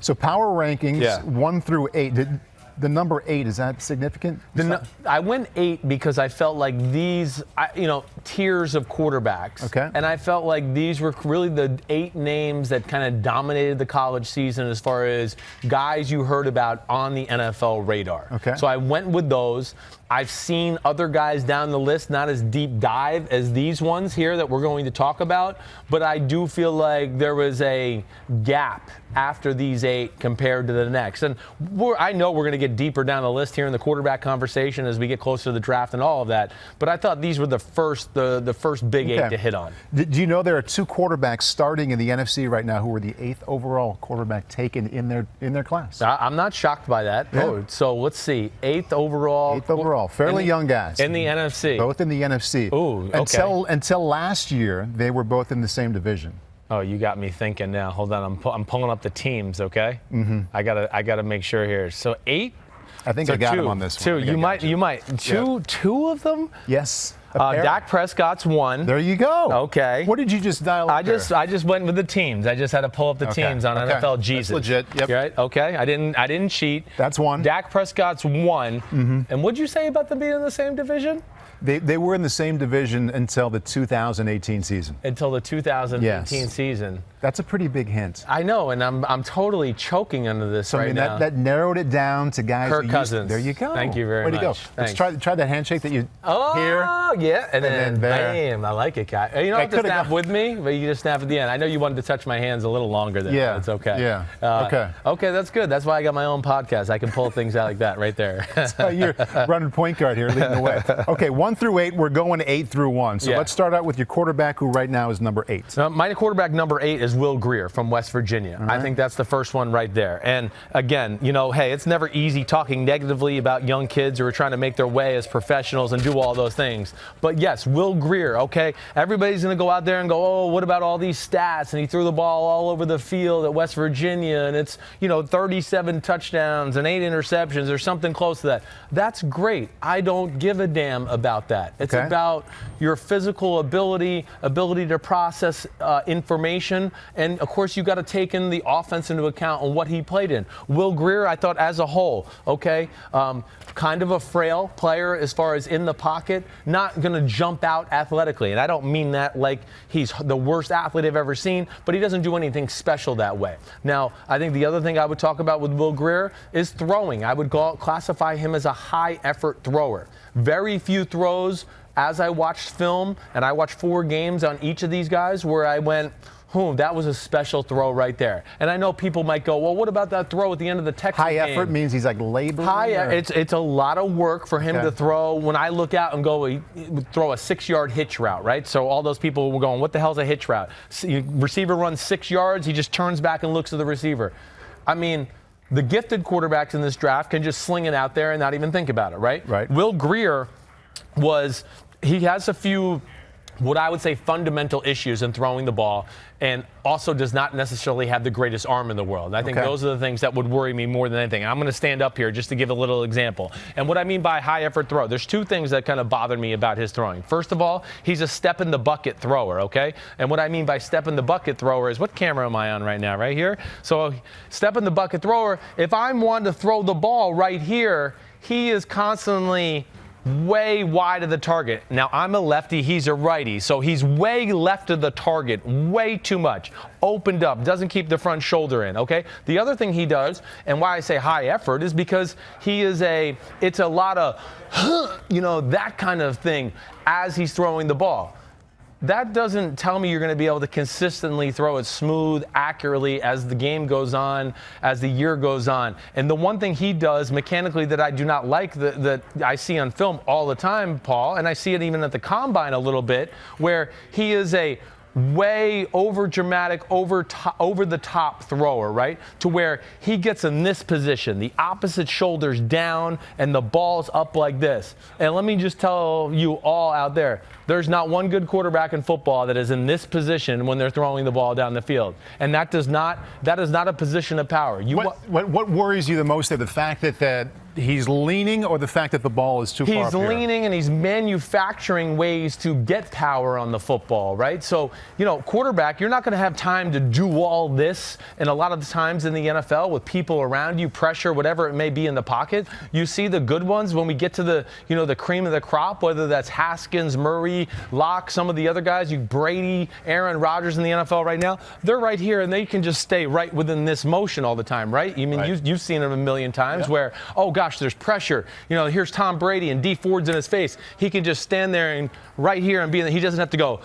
So power rankings, Yeah. 1 through 8. The number 8, is that significant? I went 8 because I felt like these, tiers of quarterbacks. Okay. And I felt like these were really the 8 names that kind of dominated the college season as far as guys you heard about on the NFL radar. Okay. So I went with those. I've seen other guys down the list, not as deep dive as these ones here that we're going to talk about, but I do feel like there was a gap after these 8 compared to the next. And I know we're going to get deeper down the list here in the quarterback conversation as we get closer to the draft and all of that, but I thought these were the first big 8 to hit on. Do you know there are 2 quarterbacks starting in the NFC right now who were the 8th overall quarterback taken in their class? I'm not shocked by that. Yeah. Oh, so let's see. 8th overall. 8th overall. Fairly young guys. In the NFC. Both in the NFC. Ooh, okay. Until last year, they were both in the same division. Oh, you got me thinking now. Hold on, I'm pulling up the teams. Okay. Mm-hmm. I gotta make sure here. So 8. I think I got him on this one. 2. You might. Two of them. Yes. Dak Prescott's 1. There you go. Okay. What did you just dial up I just went with the teams. I just had to pull up the teams on NFL Jesus. That's legit. Yep. Right? Okay. I didn't cheat. That's 1. Dak Prescott's 1. Mm-hmm. And what'd you say about them being in the same division? They were in the same division until the 2018 season. Until the 2018 season. That's a pretty big hint. I know, and I'm totally choking under this so, right now. That narrowed it down to guys. Kirk Cousins. There you go. Thank you very much. Way to go. Thanks. Let's try that handshake that you hear. Oh, yeah. And then there. bam. I like it, Kai. You don't have to snap with me, but you just snap at the end. I know you wanted to touch my hands a little longer there. Yeah. But it's okay. Yeah. Okay. Okay, that's good. That's why I got my own podcast. I can pull things out like that right there. You're running point guard here, leading the way. Okay, 1 through 8. We're going 8 through 1. So let's start out with your quarterback, who right now is number 8. My quarterback number 8 is Will Grier from West Virginia. Right. I think that's the first one right there. And again, hey, it's never easy talking negatively about young kids who are trying to make their way as professionals and do all those things. But yes, Will Grier, okay? Everybody's going to go out there and go, oh, what about all these stats? And he threw the ball all over the field at West Virginia, and it's, 37 touchdowns and 8 interceptions or something close to that. That's great. I don't give a damn about that. It's about your physical ability to process information, and of course you got to take in the offense into account and what he played in. Will Grier, I thought as a whole, kind of a frail player as far as in the pocket, not going to jump out athletically. And I don't mean that like he's the worst athlete I've ever seen, but he doesn't do anything special that way. Now, I think the other thing I would talk about with Will Grier is throwing. I would classify him as a high-effort thrower. Very few throws as I watched film, and I watched 4 games on each of these guys where I went, that was a special throw right there. And I know people might go, well, what about that throw at the end of the Texas game? High effort means he's like laboring? It's a lot of work for him to throw. When I look out and go, he would throw a 6-yard hitch route, right? So all those people were going, what the hell's a hitch route? Receiver runs 6 yards, he just turns back and looks at the receiver. I mean, the gifted quarterbacks in this draft can just sling it out there and not even think about it, right? Right. Will Grier he has a few, what I would say, fundamental issues in throwing the ball, and also does not necessarily have the greatest arm in the world. I think those are the things that would worry me more than anything. I'm going to stand up here just to give a little example. And what I mean by high effort throw, there's 2 things that kind of bother me about his throwing. First of all, he's a step in the bucket thrower, okay? And what I mean by step in the bucket thrower is, what camera am I on right now? Right here? So step in the bucket thrower, if I'm wanting to throw the ball right here, he is constantly way wide of the target. Now, I'm a lefty, he's a righty, so he's way left of the target, way too much. Opened up, doesn't keep the front shoulder in, okay? The other thing he does, and why I say high effort, is because it's a lot of, that kind of thing as he's throwing the ball. That doesn't tell me you're going to be able to consistently throw it smooth, accurately as the game goes on, as the year goes on. And the one thing he does mechanically that I do not like, that I see on film all the time, Paul, and I see it even at the combine a little bit, where he is a way over dramatic, over the top thrower, right? To where he gets in this position, the opposite shoulder's down and the ball's up like this. And let me just tell you all out there, there's not one good quarterback in football that is in this position when they're throwing the ball down the field. And that is not a position of power. What worries you the most there? The fact that He's leaning, or the fact that the ball is too far up He's here? leaning, and he's manufacturing ways to get power on the football, right? So, quarterback, you're not going to have time to do all this. And a lot of the times in the NFL, with people around you, pressure, whatever it may be in the pocket, you see the good ones when we get to the, the cream of the crop, whether that's Haskins, Murray, Locke, some of the other guys, Brady, Aaron Rodgers in the NFL right now, they're right here, and they can just stay right within this motion all the time, right? You've seen them a million times where, oh, gosh, there's pressure. Here's Tom Brady and D Ford's in his face. He can just stand there and right here and he doesn't have to go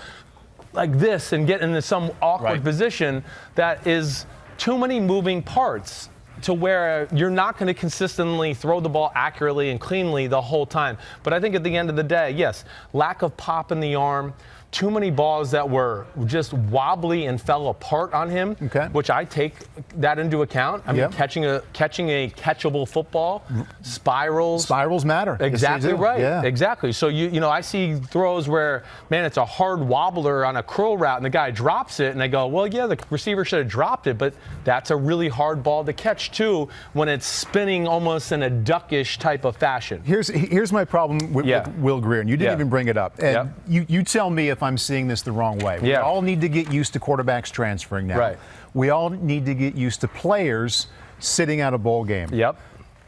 like this and get into some awkward position that is too many moving parts to where you're not going to consistently throw the ball accurately and cleanly the whole time. But I think at the end of the day, yes, lack of pop in the arm, too many balls that were just wobbly and fell apart on him, which I take that into account. I mean, catching a catchable football, spirals. Spirals matter. Exactly right. Yeah. Exactly. So, I see throws where, man, it's a hard wobbler on a curl route, and the guy drops it, and I go, well, yeah, the receiver should have dropped it, but that's a really hard ball to catch, too, when it's spinning almost in a duckish type of fashion. Here's my problem with Will Grier, and you didn't even bring it up. And you tell me if I'm seeing this the wrong way. We all need to get used to quarterbacks transferring now. Right. We all need to get used to players sitting out a bowl game. Yep.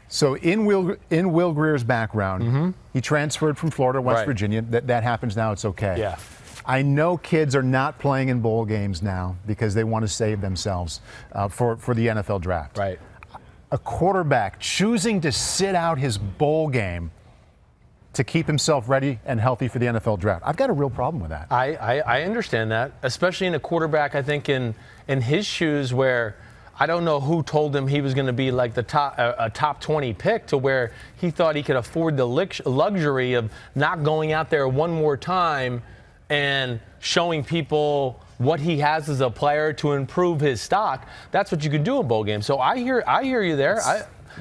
So in Will Grier's background, he transferred from Florida to West Virginia. That happens now. It's okay. Yeah. I know kids are not playing in bowl games now because they want to save themselves for the NFL draft. Right. A quarterback choosing to sit out his bowl game to keep himself ready and healthy for the NFL draft. I've got a real problem with that. I understand that, especially in a quarterback, I think, in his shoes, where I don't know who told him he was going to be like a top 20 pick, to where he thought he could afford the luxury of not going out there one more time and showing people what he has as a player to improve his stock. That's what you could do in bowl games. So I hear you there.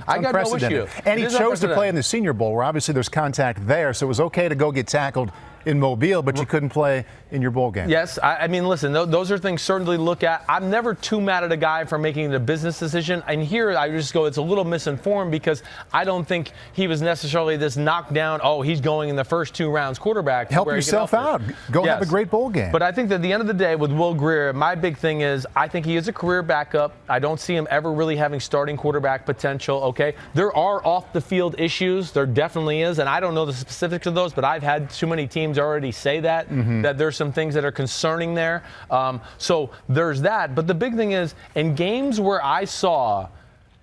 I got no issue. And he chose to play in the Senior Bowl, where obviously there's contact there, so it was okay to go get tackled in Mobile, but you couldn't play in your bowl game. Yes, I mean, listen, those are things certainly to look at. I'm never too mad at a guy for making the business decision. And here I just go, it's a little misinformed, because I don't think he was necessarily this knockdown, he's going in the first 2 rounds quarterback. Help yourself out. Go have a great bowl game. But I think that at the end of the day with Will Grier, my big thing is I think he is a career backup. I don't see him ever really having starting quarterback potential, okay? There are off-the-field issues. There definitely is, and I don't know the specifics of those, but I've had too many teams already say that there's some things that are concerning there. So there's that. But the big thing is, in games where I saw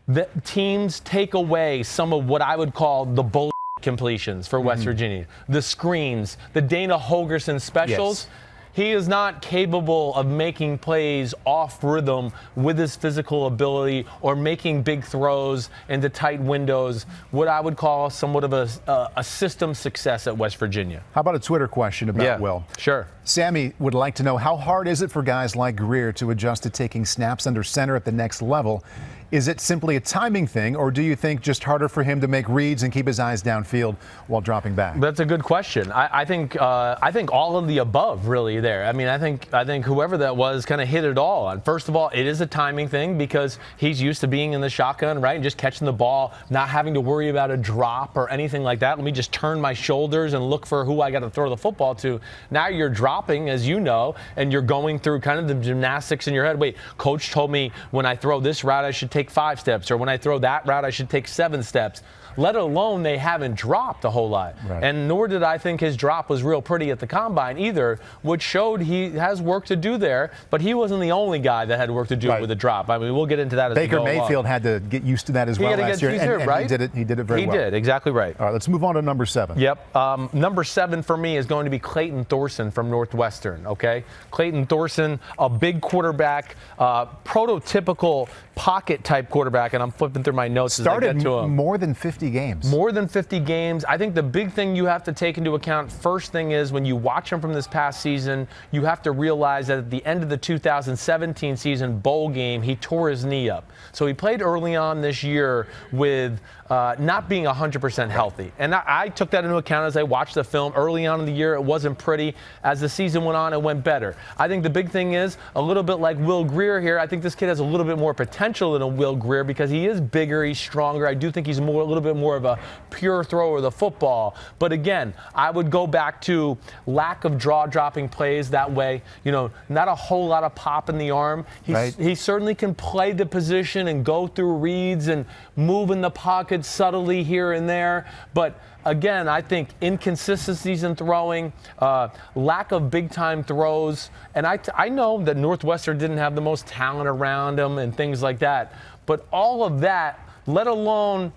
that teams take away some of what I would call the bull completions for West Virginia, the screens, the Dana Holgerson specials, he is not capable of making plays off rhythm with his physical ability or making big throws into tight windows, what I would call somewhat of a system success at West Virginia. How about a Twitter question about Will? Sure. Sammy would like to know, how hard is it for guys like Grier to adjust to taking snaps under center at the next level? Is it simply a timing thing, or do you think just harder for him to make reads and keep his eyes downfield while dropping back? That's a good question. I think all of the above, really, there. I mean, I think whoever that was kind of hit it all. And first of all, it is a timing thing, because he's used to being in the shotgun, right, and just catching the ball, not having to worry about a drop or anything like that. Let me just turn my shoulders and look for who I got to throw the football to. Now you're dropping, as you know, and you're going through kind of the gymnastics in your head. Wait, coach told me when I throw this route, I should take 5 steps, or when I throw that route, I should take 7 steps. Let alone they haven't dropped a whole lot. Right. And nor did I think his drop was real pretty at the combine either, which showed he has work to do there, but he wasn't the only guy that had work to do with the drop. I mean, we'll get into that as we go along. Baker Mayfield had to get used to that as well last year, and he did it very well. He did, exactly right. All right, let's move on to number 7. Yep. Number 7 for me is going to be Clayton Thorson from Northwestern, okay? Clayton Thorson, a big quarterback, prototypical pocket-type quarterback, and I'm flipping through my notes as I get to him. More than 50 games. More than 50 games. I think the big thing you have to take into account, first thing is, when you watch him from this past season, you have to realize that at the end of the 2017 season bowl game, he tore his knee up. So he played early on this year with not being 100% healthy. And I took that into account as I watched the film. Early on in the year, it wasn't pretty. As the season went on, it went better. I think the big thing is, a little bit like Will Greer here, I think this kid has a little bit more potential than a Will Greer because he is bigger, he's stronger. I do think he's a little bit more of a pure thrower of the football. But again, I would go back to lack of draw-dropping plays that way. Not a whole lot of pop in the arm. He certainly can play the position and go through reads and move in the pocket subtly here and there, but again, I think inconsistencies in throwing, lack of big-time throws, and I know that Northwestern didn't have the most talent around them and things like that, but all of that, let alone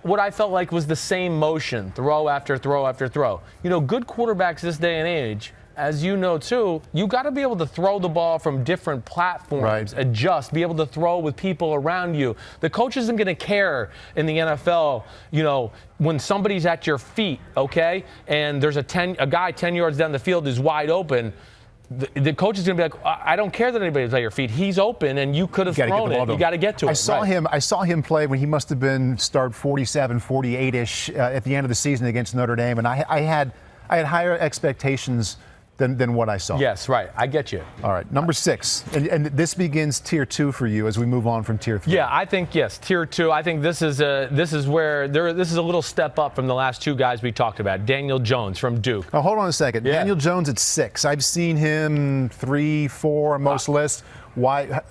what I felt like was the same motion, throw after throw after throw. Good quarterbacks this day and age, as you know too, you got to be able to throw the ball from different platforms, adjust, be able to throw with people around you. The coach isn't going to care in the NFL, when somebody's at your feet, okay, and there's a guy 10 yards down the field who's wide open. The coach is going to be like, I don't care that anybody's at your feet. He's open, and you could have thrown it. You got to get to it. I saw him play when he must have been start 47, 48-ish at the end of the season against Notre Dame, and I had higher expectations than what I saw. Yes, right. I get you. All right, number 6. And this begins tier 2 for you as we move on from tier 3. Yeah, I think, yes, tier 2. I think this is a little step up from the last two guys we talked about. Daniel Jones from Duke. Now, hold on a second. Yeah. Daniel Jones at 6. I've seen him 3, 4 on most lists. Why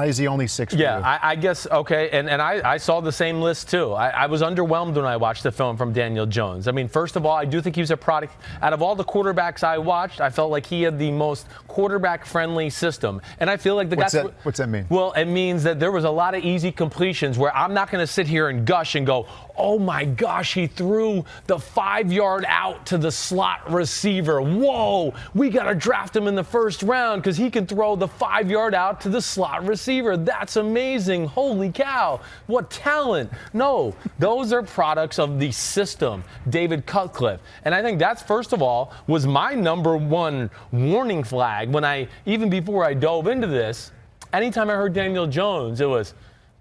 is he only 6 for you? I guess, okay, and I saw the same list too. I was underwhelmed when I watched the film from Daniel Jones. I mean, first of all, I do think he was a product. Out of all the quarterbacks I watched, I felt like he had the most quarterback-friendly system. And I feel like What's that mean? Well, it means that there was a lot of easy completions where I'm not going to sit here and gush and go, oh my gosh, he threw the 5-yard out to the slot receiver. Whoa, we got to draft him in the first round because he can throw the 5-yard out to the slot receiver. That's amazing. Holy cow. What talent. No, those are products of the system, David Cutcliffe. And I think that's, first of all, was my number one warning flag even before I dove into this. Anytime I heard Daniel Jones, it was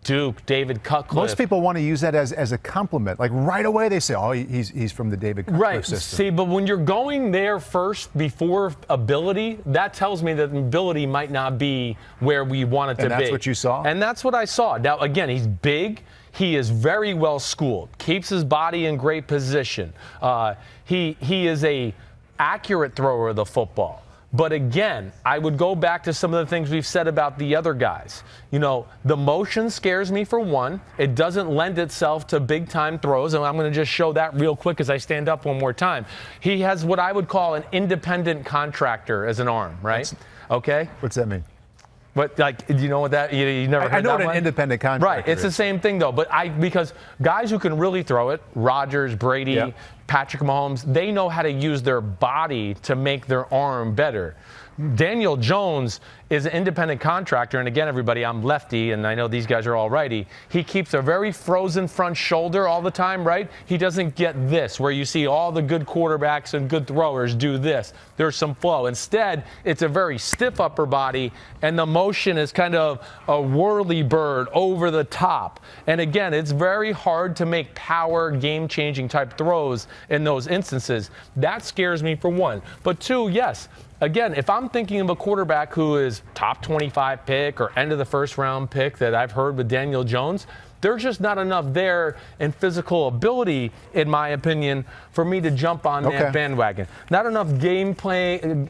Duke, David Cutcliffe. Most people want to use that as a compliment. Like right away they say, oh, he's from the David Cutcliffe system. See, but when you're going there first before ability, that tells me that ability might not be where we want it to be. And that's what you saw? And that's what I saw. Now, again, he's big. He is very well schooled. Keeps his body in great position. He is a accurate thrower of the football. But again, I would go back to some of the things we've said about the other guys. The motion scares me for one. It doesn't lend itself to big-time throws, and I'm going to just show that real quick as I stand up one more time. He has what I would call an independent contractor as an arm, right? Okay? What's that mean? But do you know what that? You never heard that? I know what an independent contractor Right, it's the same thing though. But because guys who can really throw it, Rodgers, Brady, Patrick Mahomes, they know how to use their body to make their arm better. Daniel Jones is an independent contractor, and again, everybody, I'm lefty, and I know these guys are all righty. He keeps a very frozen front shoulder all the time, right? He doesn't get this, where you see all the good quarterbacks and good throwers do this. There's some flow. Instead, it's a very stiff upper body, and the motion is kind of a whirly bird over the top. And again, it's very hard to make power, game-changing type throws in those instances. That scares me for one. But two, yes, again, if I'm thinking of a quarterback who is top 25 pick or end of the first round pick that I've heard with Daniel Jones, there's just not enough there in physical ability, in my opinion, for me to jump on that bandwagon. Not enough gameplay,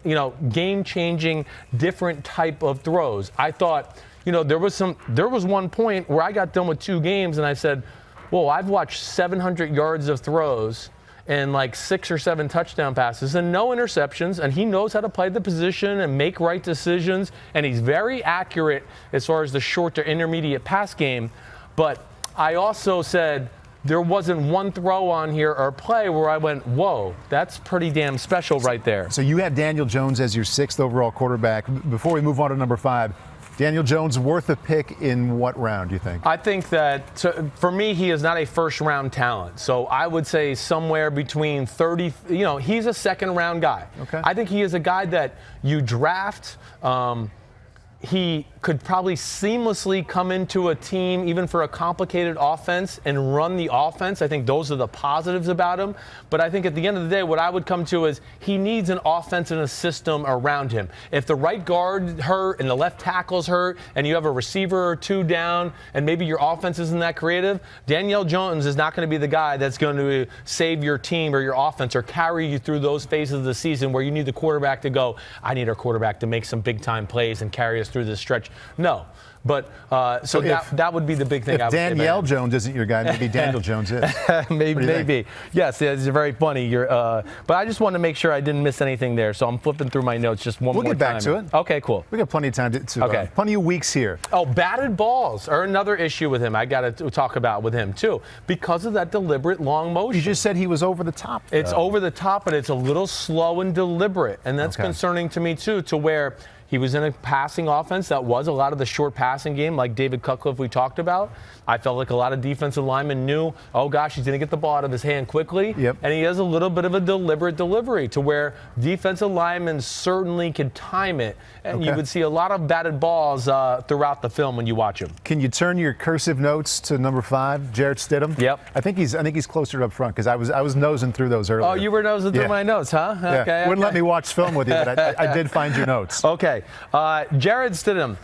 game-changing, different type of throws. I thought, there was one point where I got done with 2 games and I said, whoa, I've watched 700 yards of throws and like 6 or 7 touchdown passes and no interceptions, and he knows how to play the position and make right decisions, and he's very accurate as far as the short to intermediate pass game. But I also said there wasn't one throw on here or play where I went, whoa, that's pretty damn special right there. So you had Daniel Jones as your 6th overall quarterback. Before we move on to number 5, Daniel Jones worth a pick in what round, do you think? I think that, for me, he is not a first-round talent. So I would say somewhere between 30, he's a second-round guy. Okay. I think he is a guy that you draft. He could probably seamlessly come into a team, even for a complicated offense, and run the offense. I think those are the positives about him. But I think at the end of the day, what I would come to is he needs an offense and a system around him. If the right guard hurt and the left tackle's hurt and you have a receiver or two down and maybe your offense isn't that creative, Daniel Jones is not going to be the guy that's going to save your team or your offense or carry you through those phases of the season where you need the quarterback to go, I need our quarterback to make some big-time plays and carry us through this stretch. No. But so that would be the big thing. If Danielle Jones isn't your guy, maybe Daniel Jones is. maybe. Yes, it's very funny. But I just wanted to make sure I didn't miss anything there. So I'm flipping through my notes just one more time. We'll get back to it. Okay, cool. We got plenty of time to plenty of weeks here. Oh, batted balls are another issue with him. I got to talk about with him too because of that deliberate long motion. You just said he was over the top. It's over the top, but it's a little slow and deliberate, and that's concerning to me too. To where he was in a passing offense that was a lot of the short passing game, like David Cutcliffe we talked about. I felt like a lot of defensive linemen knew, oh gosh, he's going to get the ball out of his hand quickly. Yep. And he has a little bit of a deliberate delivery to where defensive linemen certainly can time it. And you would see a lot of batted balls throughout the film when you watch him. Can you turn your cursive notes to number 5, Jarrett Stidham? Yep. I think he's closer up front because I was nosing through those earlier. Oh, you were nosing through my notes, huh? Yeah. Okay. Wouldn't let me watch film with you, but I did find your notes. Okay. Jarrett Stidham,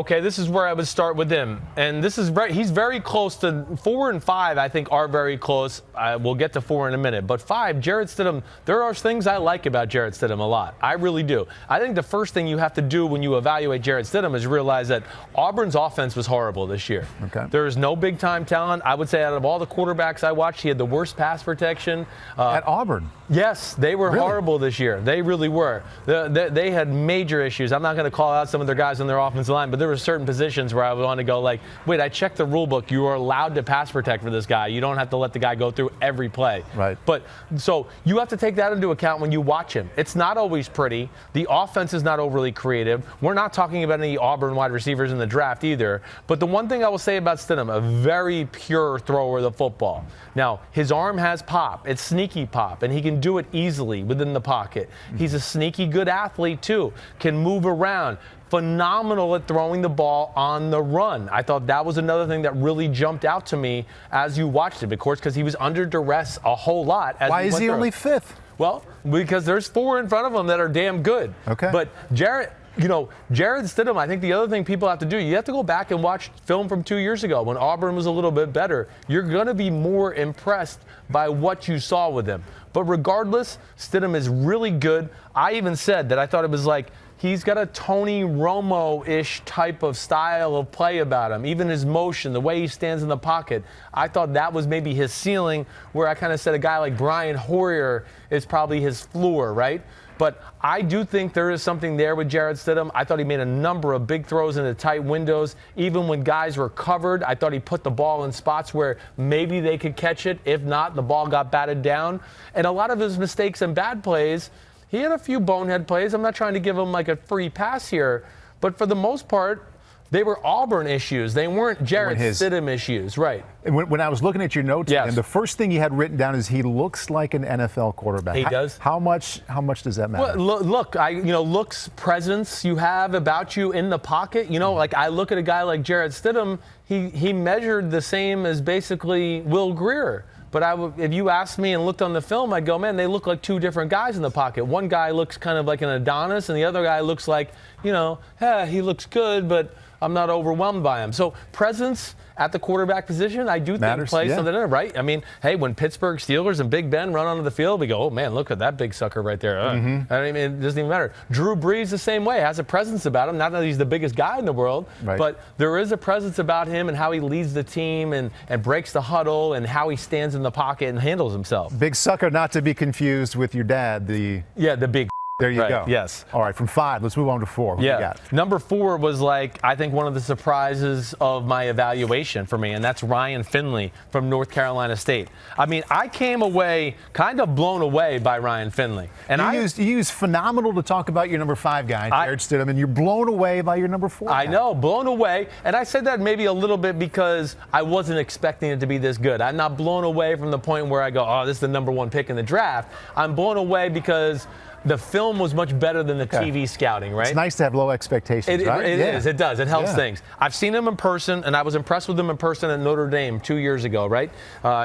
this is where I would start with him. And he's very close to 4 and 5, I think, are very close. We'll get to 4 in a minute. But 5, Jarrett Stidham, there are things I like about Jarrett Stidham a lot. I really do. I think the first thing you have to do when you evaluate Jarrett Stidham is realize that Auburn's offense was horrible this year. Okay. There is no big-time talent. I would say out of all the quarterbacks I watched, he had the worst pass protection. At Auburn? Yes, they were horrible this year. They really were. They had major issues. I'm not going to call out some of their guys on their offensive line, but there were certain positions where I would want to go like, wait, I checked the rule book. You are allowed to pass protect for this guy. You don't have to let the guy go through every play. Right. But so you have to take that into account when you watch him. It's not always pretty. The offense is not overly creative. We're not talking about any Auburn wide receivers in the draft either. But the one thing I will say about Stidham, a very pure thrower of the football. Now, his arm has pop. It's sneaky pop, and he can do it easily within the pocket. He's a sneaky good athlete, too. Can move around. Phenomenal at throwing the ball on the run. I thought that was another thing that really jumped out to me as you watched it, of course, because he was under duress a whole lot. Why is he only 5th? Well, because there's 4 in front of him that are damn good. Okay. But Jarrett Stidham, I think the other thing people have to do, you have to go back and watch film from 2 years ago when Auburn was a little bit better. You're going to be more impressed by what you saw with him. But regardless, Stidham is really good. I even said that I thought it was like he's got a Tony Romo-ish type of style of play about him. Even his motion, the way he stands in the pocket. I thought that was maybe his ceiling, where I kind of said a guy like Brian Hoyer is probably his floor, right? But I do think there is something there with Jarrett Stidham. I thought he made a number of big throws into tight windows. Even when guys were covered, I thought he put the ball in spots where maybe they could catch it. If not, the ball got batted down. And a lot of his mistakes and bad plays, he had a few bonehead plays. I'm not trying to give him like a free pass here. But for the most part, they were Auburn issues. They weren't Jarrett Stidham issues, right? When I was looking at your notes, and the first thing you had written down is he looks like an NFL quarterback. He does. How much does that matter? Well, look, looks, presence you have about you in the pocket. Like I look at a guy like Jarrett Stidham, he measured the same as basically Will Grier. But if you asked me and looked on the film, I'd go, man, they look like 2 different guys in the pocket. One guy looks kind of like an Adonis, and the other guy looks like, he looks good, but I'm not overwhelmed by him. So presence at the quarterback position, I do think plays something in it, right? I mean, hey, when Pittsburgh Steelers and Big Ben run onto the field, we go, oh, man, look at that big sucker right there. I mean, it doesn't even matter. Drew Brees the same way, has a presence about him. Not that he's the biggest guy in the world, but there is a presence about him and how he leads the team and breaks the huddle and how he stands in the pocket and handles himself. Big sucker, not to be confused with your dad, the big. There you go. Yes. All right, from 5, let's move on to 4. What you got? Number 4 was I think one of the surprises of my evaluation for me, and that's Ryan Finley from North Carolina State. I mean, I came away kind of blown away by Ryan Finley. And you used phenomenal to talk about your number 5 guy, Jarrett Stidham, and you're blown away by your number 4 I know, blown away. And I said that maybe a little bit because I wasn't expecting it to be this good. I'm not blown away from the point where I go, oh, this is the number 1 pick in the draft. I'm blown away because the film was much better than the TV scouting, right? It's nice to have low expectations, right? It is. It does. It helps things. I've seen him in person, and I was impressed with him in person at Notre Dame 2 years ago, right?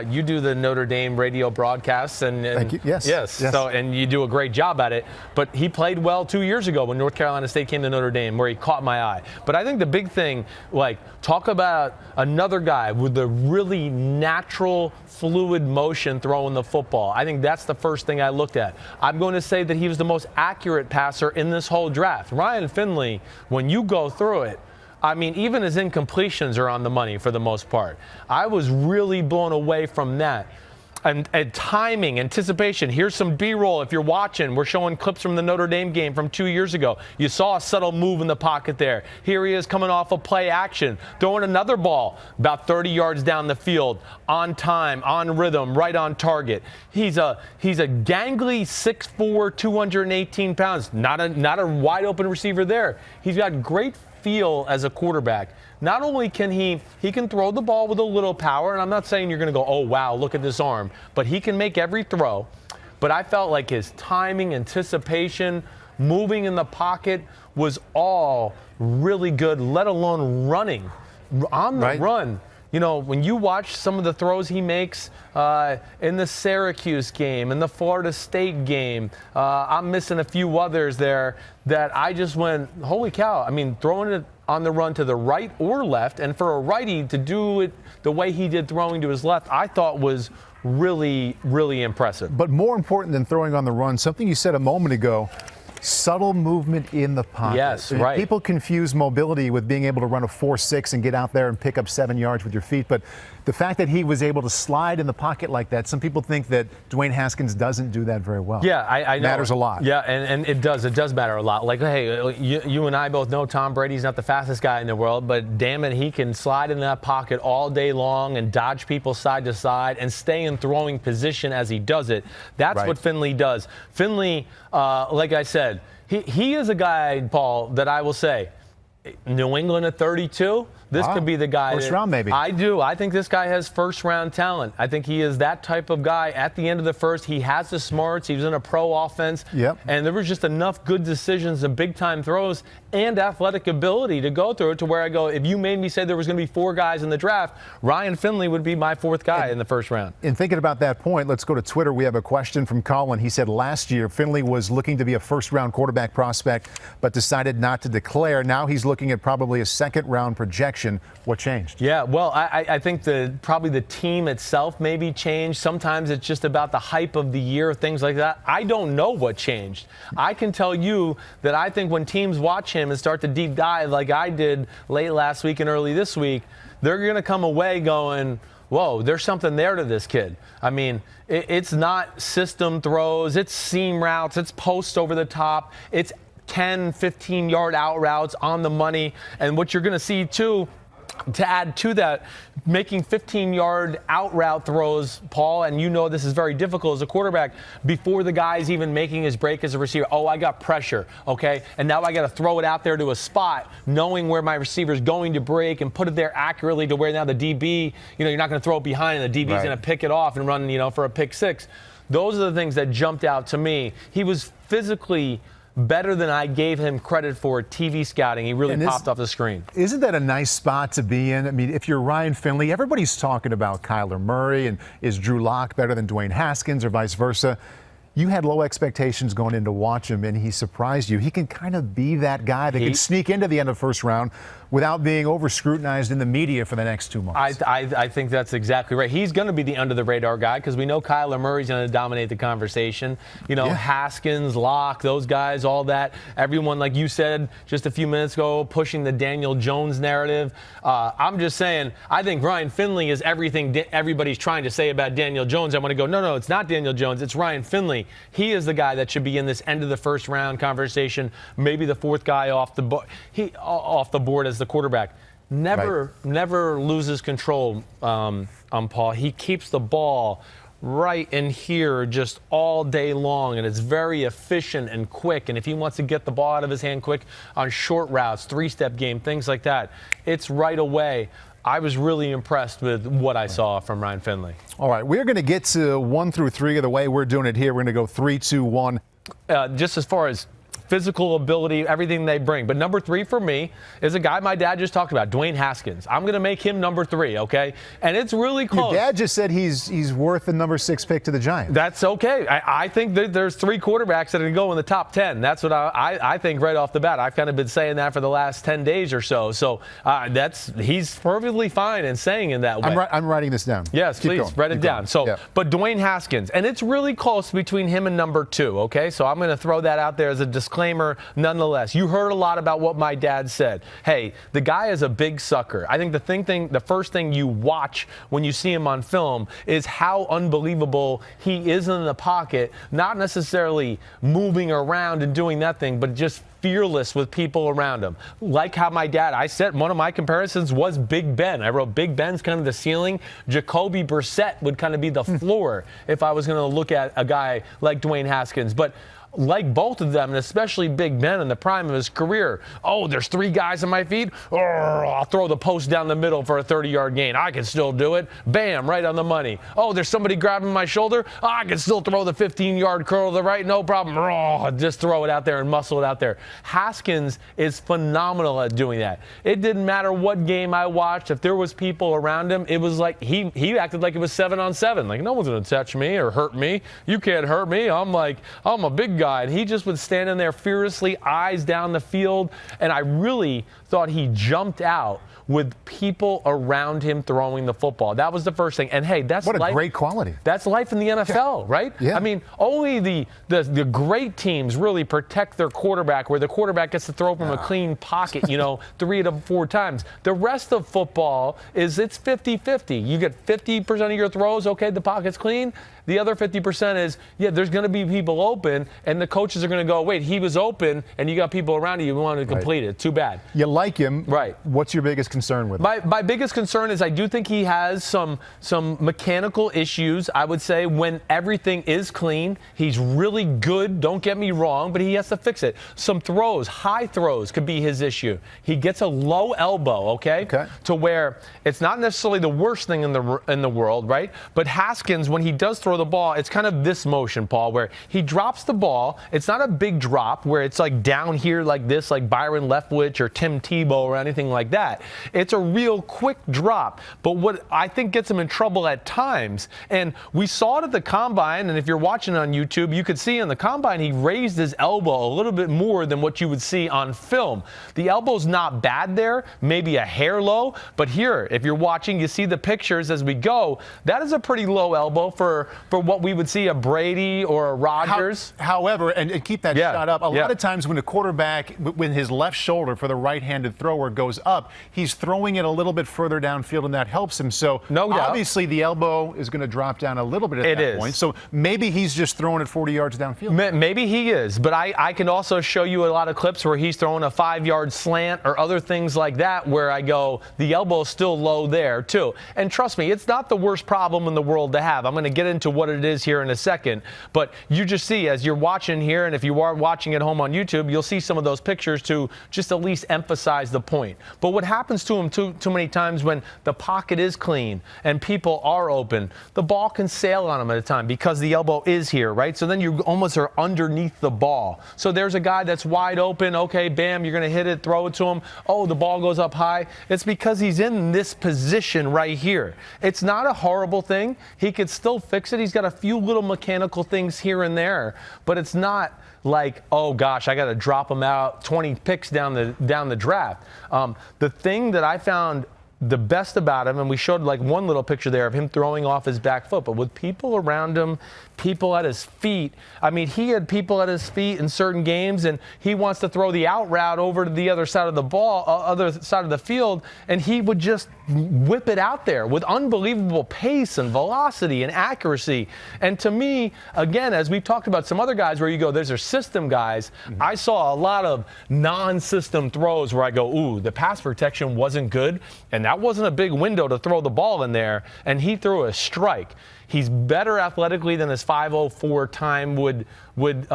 You do the Notre Dame radio broadcasts, and thank you. Yes. So, and you do a great job at it. But he played well 2 years ago when North Carolina State came to Notre Dame, where he caught my eye. But I think the big thing, like, talk about another guy with a really natural, fluid motion throwing the football. I think that's the first thing I looked at. I'm going to say that he was the most accurate passer in this whole draft. Ryan Finley, when you go through it, I mean, even his incompletions are on the money for the most part. I was really blown away from that. And timing, anticipation. Here's some B-roll. If you're watching, we're showing clips from the Notre Dame game from 2 years ago. You saw a subtle move in the pocket there. Here he is coming off of play action, throwing another ball about 30 yards down the field, on time, on rhythm, right on target. He's a gangly 6'4", 218 pounds. Not a wide open receiver there. He's got great feel as a quarterback. Not only can he can throw the ball with a little power, and I'm not saying you're going to go, oh, wow, look at this arm, but he can make every throw. But I felt like his timing, anticipation, moving in the pocket was all really good, let alone running. On the run. You know, when you watch some of the throws he makes in the Syracuse game, in the Florida State game, I'm missing a few others there that I just went, holy cow. I mean, throwing it on the run to the right or left, and for a righty to do it the way he did throwing to his left, I thought was really, really impressive. But more important than throwing on the run, something you said a moment ago, subtle movement in the pocket. Yes, right. People confuse mobility with being able to run a 4.6 and get out there and pick up 7 yards with your feet. But the fact that he was able to slide in the pocket like that, some people think that Dwayne Haskins doesn't do that very well. Yeah, I know. Matters a lot. Yeah, and it does. It does matter a lot. Like, hey, you and I both know Tom Brady's not the fastest guy in the world, but damn it, he can slide in that pocket all day long and dodge people side to side and stay in throwing position as he does it. That's what Finley does. Finley, like I said, he is a guy, Paul, that I will say, New England at 32, this could be the guy. First round, maybe. I do. I think this guy has first-round talent. I think he is that type of guy. At the end of the first, he has the smarts. He was in a pro offense. Yep. And there was just enough good decisions and big-time throws and athletic ability to go through it to where I go, if you made me say there was going to be 4 guys in the draft, Ryan Finley would be my 4th guy in the first round. In thinking about that point, let's go to Twitter. We have a question from Colin. He said last year Finley was looking to be a first-round quarterback prospect but decided not to declare. Now he's looking at probably a second-round projection. What changed? Yeah, well, I think probably the team itself maybe changed. Sometimes it's just about the hype of the year, things like that. I don't know what changed. I can tell you that I think when teams watch him and start to deep dive like I did late last week and early this week, they're going to come away going, whoa, there's something there to this kid. I mean, it's not system throws, it's seam routes, it's posts over the top, it's 10, 15-yard out routes on the money. And what you're going to see, too, to add to that, making 15-yard out route throws, Paul, and you know this is very difficult as a quarterback, before the guy's even making his break as a receiver. Oh, I got pressure, okay? And now I got to throw it out there to a spot, knowing where my receiver's going to break and put it there accurately to where now the DB, you're not going to throw it behind and the DB's going to pick it off and run, for a pick six. Those are the things that jumped out to me. He was physically better than I gave him credit for TV scouting. He really popped off the screen. Isn't that a nice spot to be in? I mean, if you're Ryan Finley, everybody's talking about Kyler Murray and is Drew Lock better than Dwayne Haskins or vice versa. You had low expectations going in to watch him, and he surprised you. He can kind of be that guy that can sneak into the end of the first round without being over-scrutinized in the media for the next 2 months. I think that's exactly right. He's going to be the under-the-radar guy because we know Kyler Murray's going to dominate the conversation. Haskins, Locke, those guys, all that. Everyone, like you said just a few minutes ago, pushing the Daniel Jones narrative. I'm just saying, I think Ryan Finley is everything everybody's trying to say about Daniel Jones. I want to go, no, it's not Daniel Jones. It's Ryan Finley. He is the guy that should be in this end-of-the-first-round conversation, maybe the 4th guy off the board as the quarterback. Never loses control, Paul. He keeps the ball right in here just all day long, and it's very efficient and quick. And if he wants to get the ball out of his hand quick on short routes, 3-step game, things like that, it's right away. I was really impressed with what I saw from Ryan Finley. All right, we're going to get to 1 through 3 of the way we're doing it here. We're going to go 3, 2, 1. just as far as physical ability, everything they bring. But number 3 for me is a guy my dad just talked about, Dwayne Haskins. I'm going to make him number 3, okay? And it's really close. Your dad just said he's worth the number 6 pick to the Giants. That's okay. I think that there's 3 quarterbacks that can go in the top 10. That's what I think right off the bat. I've kind of been saying that for the last 10 days or so. So he's perfectly fine in saying in that way. I'm writing this down. Yes, Keep please going. write it Keep down. going. So, yeah. But Dwayne Haskins, and it's really close between him and number 2, okay? So I'm going to throw that out there as a disclaimer. Nonetheless, you heard a lot about what my dad said. Hey, the guy is a big sucker. I think the first thing you watch when you see him on film is how unbelievable he is in the pocket, not necessarily moving around and doing that thing, but just fearless with people around him. Like how my dad, I said one of my comparisons was Big Ben. I wrote Big Ben's kind of the ceiling. Jacoby Brissett would kind of be the floor if I was going to look at a guy like Dwayne Haskins. But like both of them, and especially Big Ben in the prime of his career, there's 3 guys on my feet. I'll throw the post down the middle for a 30-yard gain. I can still do it. Bam, right on the money. There's somebody grabbing my shoulder. I can still throw the 15-yard curl to the right, no problem. Just throw it out there and muscle it out there. Haskins is phenomenal at doing that. It didn't matter what game I watched. If there was people around him, it was like he acted like it was 7-on-7. Like, no one's going to touch me or hurt me. You can't hurt me. I'm a big guy, and he just would stand in there fearlessly, eyes down the field, and I really thought he jumped out with people around him throwing the football. That was the first thing. And hey, that's what a life. Great quality. That's life in the NFL, right? Yeah. I mean, only the great teams really protect their quarterback, where the quarterback gets to throw from a clean pocket, 3 to 4 times. The rest of football it's 50-50. You get 50% of your throws, okay, the pocket's clean. The other 50% is, there's going to be people open, and the coaches are going to go, wait, he was open, and you got people around you who want to complete it. Too bad. You like him. Right. What's your biggest concern with him? My biggest concern is I do think he has some mechanical issues, I would say, when everything is clean. He's really good, don't get me wrong, but he has to fix it. Some throws, high throws could be his issue. He gets a low elbow, okay? To where it's not necessarily the worst thing in the world, right? But Haskins, when he does throw the ball, it's kind of this motion, Paul, where he drops the ball. It's not a big drop where it's like down here like this, like Byron Leftwich or Tim Tebow or anything like that. It's a real quick drop. But what I think gets him in trouble at times, and we saw it at the Combine, and if you're watching on YouTube, you could see in the Combine he raised his elbow a little bit more than what you would see on film. The elbow's not bad there, maybe a hair low, but here, if you're watching, you see the pictures as we go, that is a pretty low elbow for what we would see a Brady or a Rodgers. However, and keep that shot up, a lot of times when a quarterback, when his left shoulder for the right-handed thrower goes up, he's throwing it a little bit further downfield, and that helps him. So obviously the elbow is going to drop down a little bit at that point. So maybe he's just throwing it 40 yards downfield. Maybe he is, but I can also show you a lot of clips where he's throwing a 5-yard slant or other things like that where I go, the elbow's still low there too. And trust me, it's not the worst problem in the world to have. I'm going to get into what it is here in a second, but you just see as you're watching here, and if you are watching at home on YouTube, you'll see some of those pictures to just at least emphasize the point. But what happens to him too many times when the pocket is clean and people are open, the ball can sail on him at a time because the elbow is here, right? So then you almost are underneath the ball. So there's a guy that's wide open, okay, bam, you're going to hit it, throw it to him. Oh, the ball goes up high. It's because he's in this position right here. It's not a horrible thing. He could still fix it. He's got a few little mechanical things here and there, but it's not like, oh gosh, I got to drop him out 20 picks down the draft. The thing that I found the best about him, and we showed like one little picture there of him throwing off his back foot, but with people around him, people at his feet. I mean, he had people at his feet in certain games, and he wants to throw the out route over to the other side of the ball, other side of the field, and he would just whip it out there with unbelievable pace and velocity and accuracy. And to me, again, as we've talked about some other guys where you go, there's our system guys. I saw a lot of non-system throws where I go, ooh, the pass protection wasn't good, and that wasn't a big window to throw the ball in there, and he threw a strike. He's better athletically than his 5.04 time would would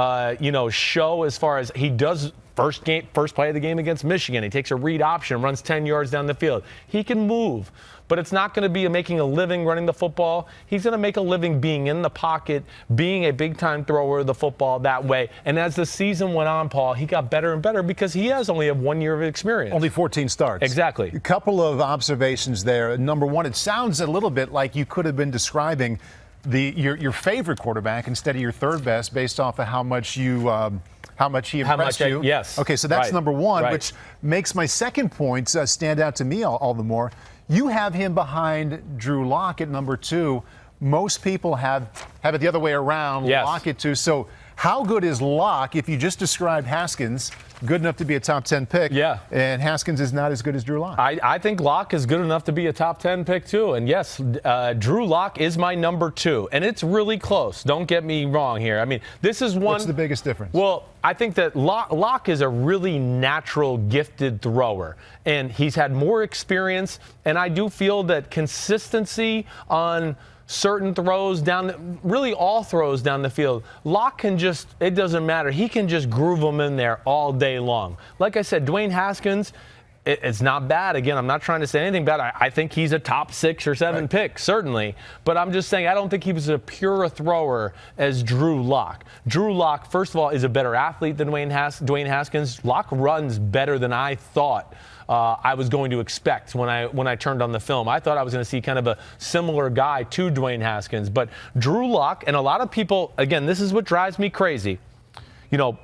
show as far as he does. First play of the game against Michigan, he takes a read option, runs 10 yards down the field. He can move, but it's not going to be making a living running the football. He's going to make a living being in the pocket, being a big-time thrower of the football that way. And as the season went on, Paul, he got better and better because he has only have 1 year of experience. Only 14 starts. Exactly. A couple of observations there. Number one, it sounds a little bit like you could have been describing your favorite quarterback instead of your third best based off of how much he impressed you. Yes. Okay, so that's right. number one, right. which makes my second point stand out to me all the more. You have him behind Drew Lock at number 2. Most people have it the other way around, yes. Lock at 2. So how good is Lock if you just described Haskins, good enough to be a top 10 pick, yeah. and Haskins is not as good as Drew Lock? I think Lock is good enough to be a top 10 pick too. And yes, Drew Lock is my number 2. And it's really close. Don't get me wrong here. I mean, this is one. What's the biggest difference? Well, I think that Lock is a really natural, gifted thrower. And he's had more experience. And I do feel that consistency on certain throws really all throws down the field. Lock can just, it doesn't matter. He can just groove them in there all day long. Like I said, Dwayne Haskins, it's not bad. Again, I'm not trying to say anything bad. I think he's a top 6 or 7 pick, certainly. But I'm just saying I don't think he was as pure a thrower as Drew Lock. Drew Lock, first of all, is a better athlete than Dwayne Haskins. Lock runs better than I thought I was going to expect when I turned on the film. I thought I was going to see kind of a similar guy to Dwayne Haskins. But Drew Lock, and a lot of people, again, this is what drives me crazy.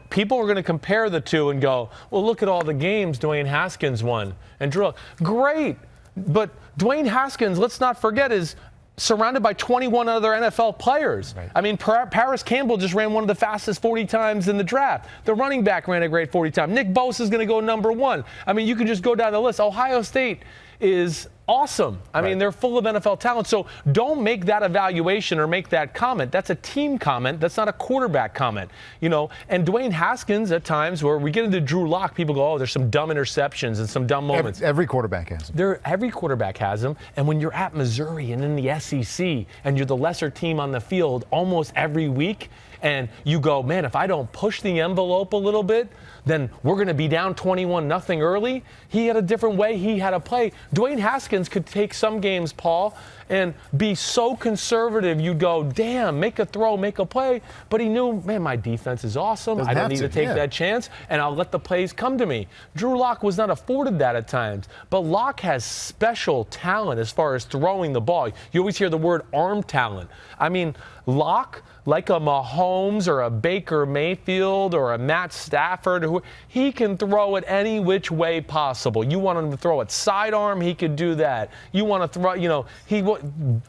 People are going to compare the two and go, well, look at all the games Dwayne Haskins won. And Drew Lock, great. But Dwayne Haskins, let's not forget, is surrounded by 21 other NFL players. Right. I mean, Paris Campbell just ran one of the fastest 40 times in the draft. The running back ran a great 40 time. Nick Bosa is going to go number 1. I mean, you can just go down the list. Ohio State is awesome. I mean, they're full of NFL talent. So don't make that evaluation or make that comment. That's a team comment. That's not a quarterback comment. And Dwayne Haskins, at times where we get into Drew Lock, people go, oh, there's some dumb interceptions and some dumb moments. Every quarterback has them. Every quarterback has them. And when you're at Missouri and in the SEC and you're the lesser team on the field almost every week, and you go, man, if I don't push the envelope a little bit, then we're going to be down 21-0 early. He had a different way he had to play. Dwayne Haskins could take some games, Paul, and be so conservative, you'd go, damn, make a throw, make a play. But he knew, man, my defense is awesome. I don't need to take that chance, and I'll let the plays come to me. Drew Lock was not afforded that at times. But Lock has special talent as far as throwing the ball. You always hear the word arm talent. I mean, Lock, like a Mahomes or a Baker Mayfield or a Matt Stafford, he can throw it any which way possible. You want him to throw it sidearm, he could do that. You want to throw,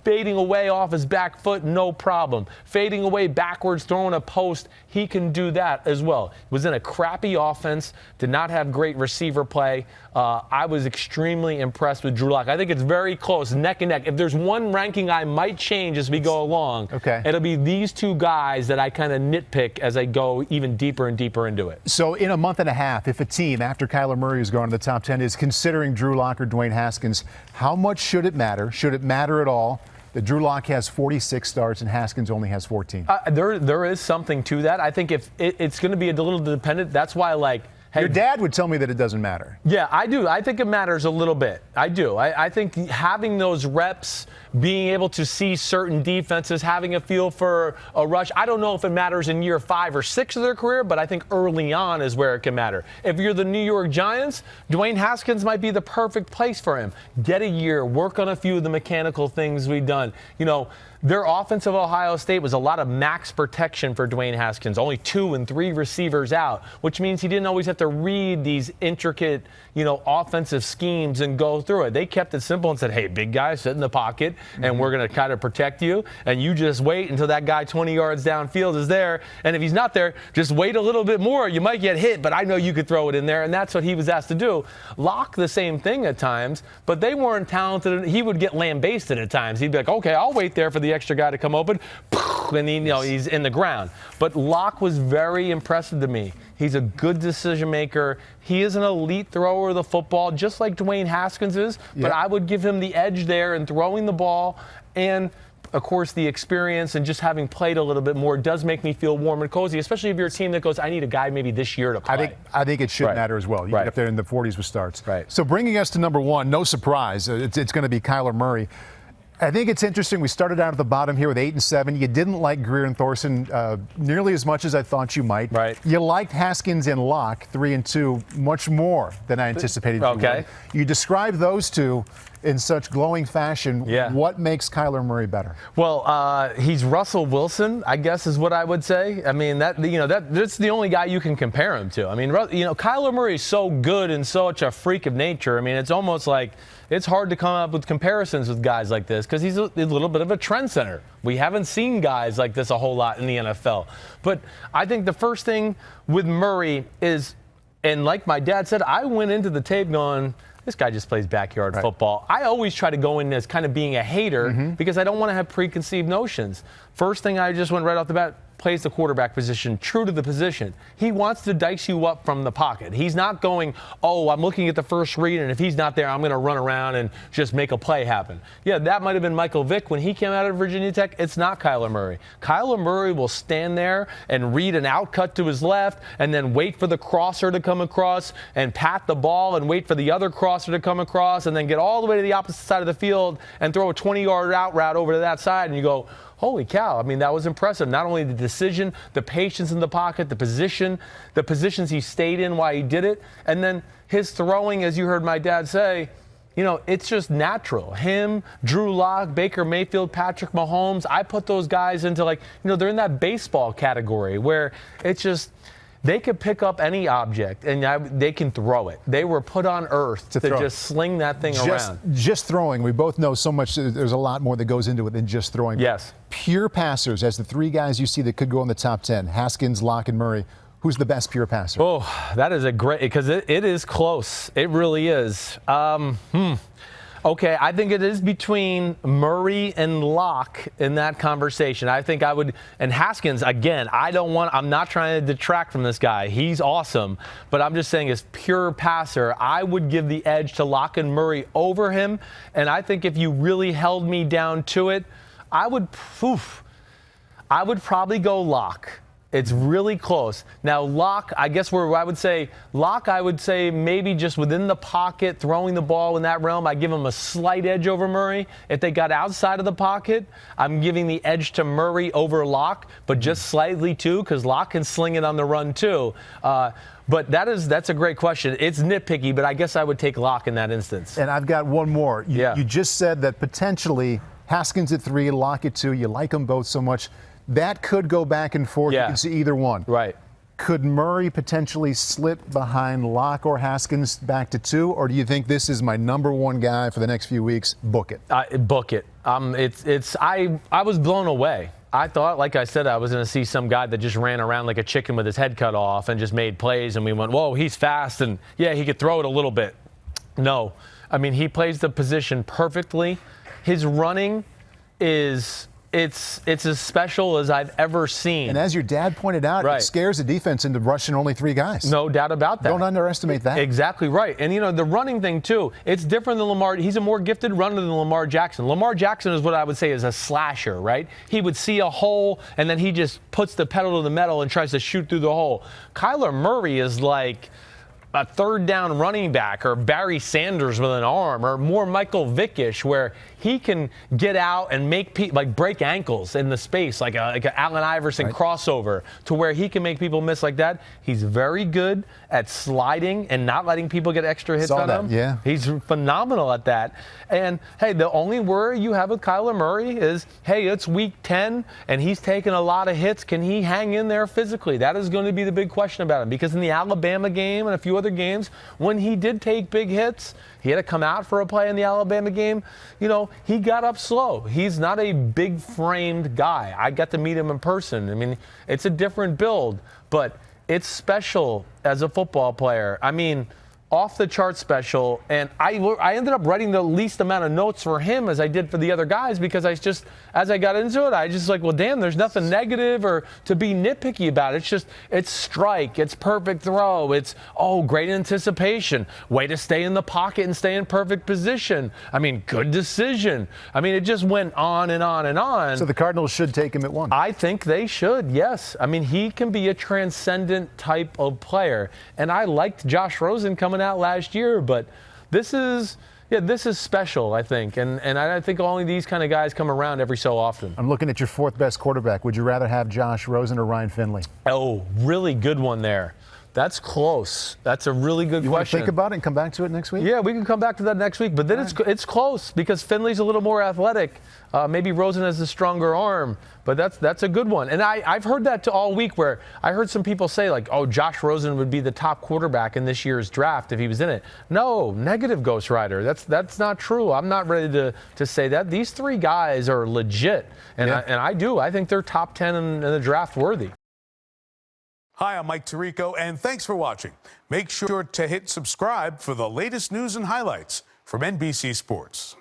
fading away off his back foot, no problem. Fading away backwards, throwing a post, he can do that as well. Was in a crappy offense, did not have great receiver play. I was extremely impressed with Drew Lock. I think it's very close, neck and neck. If there's one ranking I might change as we go along, it'll be these two guys that I kind of nitpick as I go even deeper and deeper into it. So in a month and a half, if a team, after Kyler Murray is going to the top 10, is considering Drew Lock or Dwayne Haskins, how much should it matter? Should it matter at all that Drew Lock has 46 starts and Haskins only has 14? There is something to that. I think if it's going to be a little dependent, that's why hey, your dad would tell me that it doesn't matter. Yeah, I do. I think it matters a little bit. I do. I think having those reps, being able to see certain defenses, having a feel for a rush, I don't know if it matters in year 5 or 6 of their career, but I think early on is where it can matter. If you're the New York Giants, Dwayne Haskins might be the perfect place for him. Get a year, work on a few of the mechanical things we've done. Their offense of Ohio State was a lot of max protection for Dwayne Haskins, only 2 and 3 receivers out, which means he didn't always have to read these intricate, offensive schemes and go through it. They kept it simple and said, hey, big guy, sit in the pocket, and we're going to kind of protect you, and you just wait until that guy 20 yards downfield is there, and if he's not there, just wait a little bit more. You might get hit, but I know you could throw it in there, and that's what he was asked to do. Lock, the same thing at times, but they weren't talented. He would get lambasted at times. He'd be like, okay, I'll wait there for the extra guy to come open, and he's in the ground. But Lock was very impressive to me. He's a good decision maker. He is an elite thrower of the football, just like Dwayne Haskins is. But I would give him the edge there in throwing the ball and of course, the experience and just having played a little bit more does make me feel warm and cozy, especially if you're a team that goes, I need a guy maybe this year to play. I think it should matter as well. You get up there in the 40s with starts. Right. So bringing us to number one, no surprise, it's going to be Kyler Murray. I think it's interesting. We started out at the bottom here with 8-7. You didn't like Greer and Thorson nearly as much as I thought you might. Right. You liked Haskins and Locke, 3-2, much more than I anticipated. Okay. You described those two in such glowing fashion. Yeah. What makes Kyler Murray better? Well, he's Russell Wilson, I guess is what I would say. I mean, that's the only guy you can compare him to. I mean, Kyler Murray is so good and such a freak of nature. I mean, it's almost like it's hard to come up with comparisons with guys like this because he's a little bit of a trendsetter. We haven't seen guys like this a whole lot in the NFL. But I think the first thing with Murray is, and like my dad said, I went into the tape going, this guy just plays backyard football. I always try to go in as kind of being a hater because I don't want to have preconceived notions. First thing I just went right off the bat, plays the quarterback position, true to the position. He wants to dice you up from the pocket. He's not going, oh, I'm looking at the first read, and if he's not there, I'm going to run around and just make a play happen. Yeah, that might have been Michael Vick when he came out of Virginia Tech. It's not Kyler Murray. Kyler Murray will stand there and read an out cut to his left and then wait for the crosser to come across and pat the ball and wait for the other crosser to come across and then get all the way to the opposite side of the field and throw a 20-yard out route over to that side, and you go, holy cow, I mean, that was impressive. Not only the decision, the patience in the pocket, the positions he stayed in while he did it, and then his throwing, as you heard my dad say, it's just natural. Him, Drew Lock, Baker Mayfield, Patrick Mahomes, I put those guys into they're in that baseball category where it's just, they could pick up any object and they can throw it. They were put on earth to just sling that thing around. Just throwing. We both know so much. There's a lot more that goes into it than just throwing. Yes. Pure passers, as the three guys you see that could go in the top 10, Haskins, Locke, and Murray, who's the best pure passer? Oh, that is a great, because it is close. It really is. Okay, I think it is between Murray and Locke in that conversation. I think I would, and Haskins, again, I'm not trying to detract from this guy. He's awesome, but I'm just saying as pure passer, I would give the edge to Locke and Murray over him, and I think if you really held me down to it, I would probably go Locke. It's really close. Now, Locke, I guess where I would say, maybe just within the pocket, throwing the ball in that realm, I give him a slight edge over Murray. If they got outside of the pocket, I'm giving the edge to Murray over Locke, but just slightly too, because Locke can sling it on the run too. But that's a great question. It's nitpicky, but I guess I would take Locke in that instance. And I've got one more. You just said that potentially Haskins at 3, Locke at 2. You like them both so much. That could go back and forth. Yeah. You can see either one. Right. Could Murray potentially slip behind Locke or Haskins back to 2, or do you think this is my number one guy for the next few weeks? Book it. Book it. I was blown away. I thought, like I said, I was going to see some guy that just ran around like a chicken with his head cut off and just made plays, and we went, whoa, he's fast, and yeah, he could throw it a little bit. No. I mean, he plays the position perfectly. His running is... It's as special as I've ever seen. And as your dad pointed out, it scares the defense into rushing only 3 guys. No doubt about that. Don't underestimate that. Exactly right. And, the running thing, too, it's different than Lamar. He's a more gifted runner than Lamar Jackson. Lamar Jackson is what I would say is a slasher, right? He would see a hole, and then he just puts the pedal to the metal and tries to shoot through the hole. Kyler Murray is like a third down running back or Barry Sanders with an arm or more Michael Vickish, where he can get out and make break ankles in the space like an Allen Iverson crossover to where he can make people miss like that. He's very good at sliding and not letting people get extra hits on him. Yeah. He's phenomenal at that. And, hey, the only worry you have with Kyler Murray is, hey, it's week 10 and he's taking a lot of hits. Can he hang in there physically? That is going to be the big question about him, because in the Alabama game and a few other games, when he did take big hits, he had to come out for a play in the Alabama game. He got up slow. He's not a big-framed guy. I got to meet him in person. I mean, it's a different build, but it's special as a football player. I mean, off the chart special, and I ended up writing the least amount of notes for him as I did for the other guys, because as I got into it, I just like, well, damn, there's nothing negative or to be nitpicky about. It's strike, it's perfect throw, it's, oh, great anticipation, way to stay in the pocket and stay in perfect position. I mean, good decision. I mean, it just went on and on and on. So the Cardinals should take him at 1. I think they should, yes. I mean, he can be a transcendent type of player, and I liked Josh Rosen coming out last year, but this is special, I think, and I think only these kind of guys come around every so often. I'm looking at your 4th best quarterback. Would you rather have Josh Rosen or Ryan Finley? Oh, really good one there. That's close. That's a really good question. You want to think about it and come back to it next week? Yeah, we can come back to that next week. But then it's close because Finley's a little more athletic. Maybe Rosen has a stronger arm. But that's a good one. And I've heard that all week, where I heard some people say, like, oh, Josh Rosen would be the top quarterback in this year's draft if he was in it. No, negative, Ghost Rider. That's not true. I'm not ready to say that. These 3 guys are legit. And, yeah. I think they're top 10 in the draft worthy. Hi, I'm Mike Tirico, and thanks for watching. Make sure to hit subscribe for the latest news and highlights from NBC Sports.